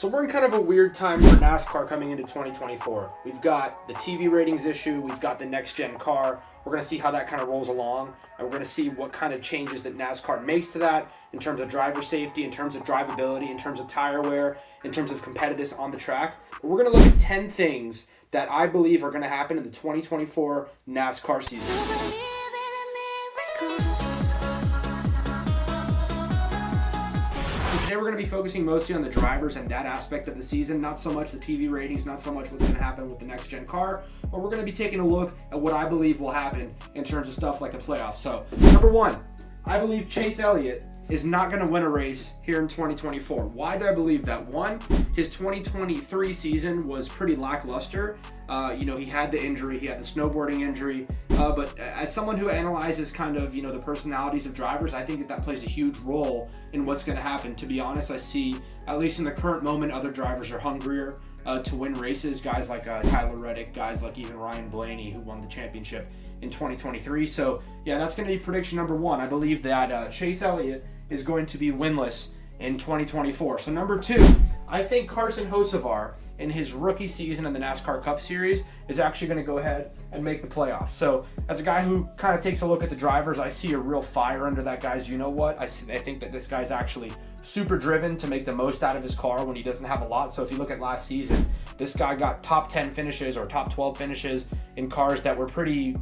So we're in kind of a weird time for NASCAR coming into 2024. We've got the TV ratings issue, we've got the next-gen car. We're going to see how that kind of rolls along, and we're going to see what kind of changes that NASCAR makes to that in terms of driver safety, in terms of drivability, in terms of tire wear, in terms of competitiveness on the track. But we're going to look at 10 things that I believe are going to happen in the 2024 NASCAR season. Today we're going to be focusing mostly on the drivers and that aspect of the season, not so much the TV ratings, not so much what's going to happen with the next-gen car, but we're going to be taking a look at what I believe will happen in terms of stuff like the playoffs. So, number one, I believe Chase Elliott is not going to win a race here in 2024. Why do I believe that? One, his 2023 season was pretty lackluster. He had the injury, he had the snowboarding injury, but as someone who analyzes kind of, the personalities of drivers, I think that plays a huge role in what's going to happen. To be honest, I see, at least in the current moment, other drivers are hungrier to win races. Guys like Tyler Reddick, guys like even Ryan Blaney, who won the championship in 2023. So, yeah, that's going to be prediction number one. I believe that Chase Elliott is going to be winless in 2024. So number two, I think Carson Hocevar in his rookie season in the NASCAR Cup Series is actually going to go ahead and make the playoffs. So as a guy who kind of takes a look at the drivers, I see a real fire under that guy's you-know-what. I think that this guy's actually super driven to make the most out of his car when he doesn't have a lot. So if you look at last season, this guy got top 10 finishes or top 12 finishes in cars that were pretty,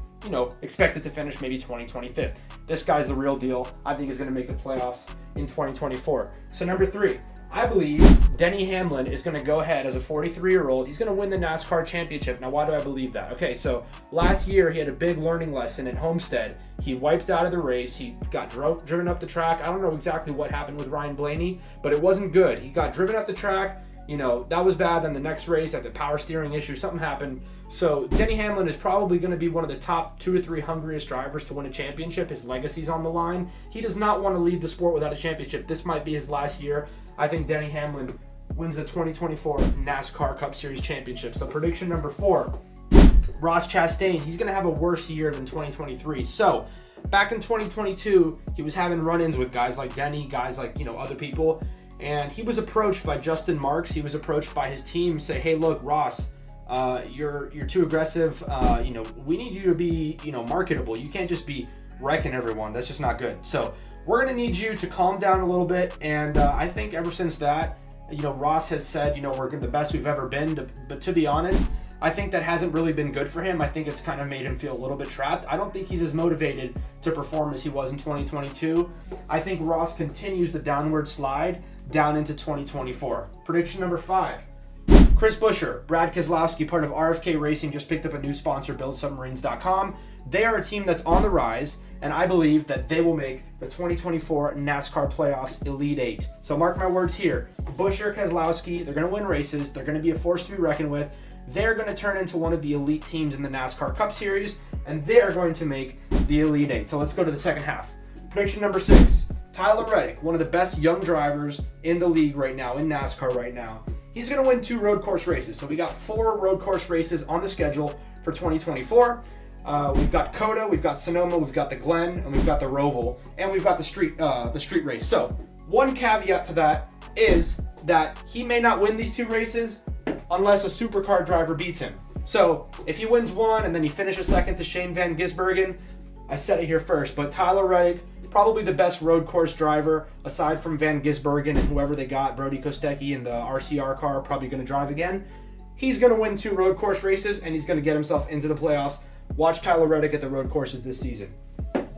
expected to finish maybe 25th. This guy's the real deal. I think he's going to make the playoffs in 2024. So number three, I believe Denny Hamlin is going to go ahead as a 43-year-old. He's going to win the NASCAR championship. Now, why do I believe that? Okay, so last year he had a big learning lesson in Homestead. He wiped out of the race. He got driven up the track. I don't know exactly what happened with Ryan Blaney, but it wasn't good. He got driven up the track. That was bad. Then the next race, at the power steering issue, something happened. So Denny Hamlin is probably going to be one of the top 2 or 3 hungriest drivers to win a championship. His legacy's on the line. He does not want to leave the sport without a championship. This might be his last year. I think Denny Hamlin wins the 2024 NASCAR Cup Series Championship. So prediction number 4, Ross Chastain. He's going to have a worse year than 2023. So back in 2022, he was having run-ins with guys like Denny, guys like, other people. And he was approached by Justin Marks. He was approached by his team, say, hey, look, Ross, you're too aggressive. We need you to be, marketable. You can't just be wrecking everyone. That's just not good. So we're going to need you to calm down a little bit. And I think ever since that, Ross has said, we're the best we've ever been. But to be honest, I think that hasn't really been good for him. I think it's kind of made him feel a little bit trapped. I don't think he's as motivated to perform as he was in 2022. I think Ross continues the downward slide down into 2024. Prediction number 5. Chris Buescher, Brad Keselowski, part of RFK Racing, just picked up a new sponsor, BuildSubmarines.com. They are a team that's on the rise, and I believe that they will make the 2024 NASCAR Playoffs Elite 8. So mark my words here. Buescher, Keselowski, they're going to win races. They're going to be a force to be reckoned with. They're going to turn into one of the elite teams in the NASCAR Cup Series, and they're going to make the Elite 8. So let's go to the second half. Prediction number 6. Tyler Reddick, one of the best young drivers in the league right now, in NASCAR right now. He's going to win 2 road course races. So we got 4 road course races on the schedule for 2024. We've got COTA, we've got Sonoma, we've got the Glen, and we've got the Roval, and we've got the street race. So one caveat to that is that he may not win these 2 races unless a supercar driver beats him. So if he wins one and then he finishes second to Shane Van Gisbergen, I said it here first, but Tyler Reddick, probably the best road course driver aside from Van Gisbergen and whoever they got, Brody Kostecki in the RCR car, probably going to drive again. He's going to win 2 road course races and he's going to get himself into the playoffs. Watch Tyler Reddick at the road courses this season.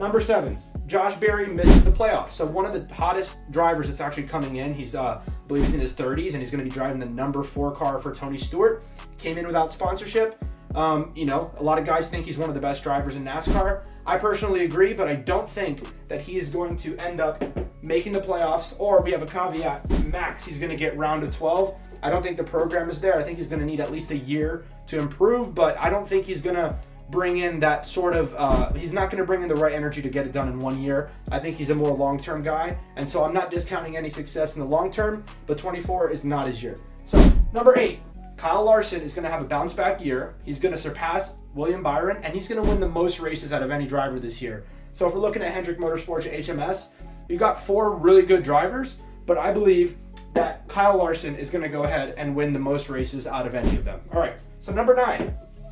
Number 7, Josh Berry misses the playoffs. So one of the hottest drivers that's actually coming in, he's I believe he's in his 30s and he's going to be driving the number 4 car for Tony Stewart. Came in without sponsorship. A lot of guys think he's one of the best drivers in NASCAR. I personally agree, but I don't think that he is going to end up making the playoffs, or we have a caveat, max, he's going to get round of 12. I don't think the program is there. I think he's going to need at least a year to improve, but I don't think he's going to bring in that sort of, he's not going to bring in the right energy to get it done in 1 year. I think he's a more long-term guy, and so I'm not discounting any success in the long term, but 24 is not his year. So, number 8. Kyle Larson is going to have a bounce-back year. He's going to surpass William Byron, and he's going to win the most races out of any driver this year. So if we're looking at Hendrick Motorsports at HMS, you've got 4 really good drivers, but I believe that Kyle Larson is going to go ahead and win the most races out of any of them. All right, so number 9,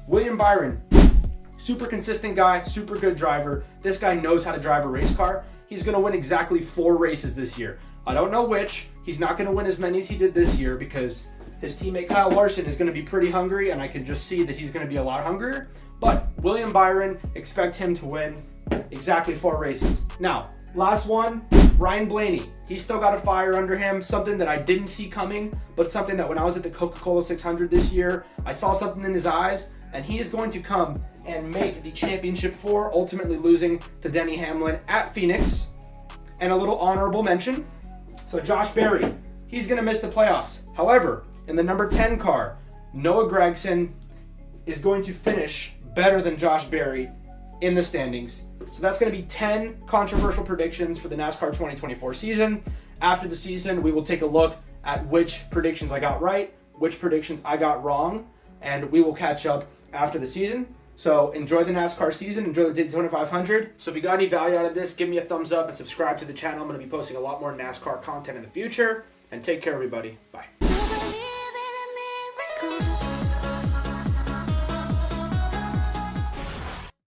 William Byron. Super consistent guy, super good driver. This guy knows how to drive a race car. He's going to win exactly 4 races this year. I don't know which. He's not going to win as many as he did this year because his teammate Kyle Larson is going to be pretty hungry, and I can just see that he's going to be a lot hungrier. But William Byron, expect him to win exactly 4 races. Now, last one, Ryan Blaney. He's still got a fire under him, something that I didn't see coming, but something that when I was at the Coca-Cola 600 this year, I saw something in his eyes, and he is going to come and make the championship 4, ultimately losing to Denny Hamlin at Phoenix. And a little honorable mention. So Josh Berry, he's going to miss the playoffs. However, in the number 10 car, Noah Gragson is going to finish better than Josh Berry in the standings. So that's going to be 10 controversial predictions for the NASCAR 2024 season. After the season, we will take a look at which predictions I got right, which predictions I got wrong, and we will catch up after the season. So enjoy the NASCAR season, enjoy the Daytona 500. So if you got any value out of this, give me a thumbs up and subscribe to the channel. I'm going to be posting a lot more NASCAR content in the future. And take care, everybody. Bye.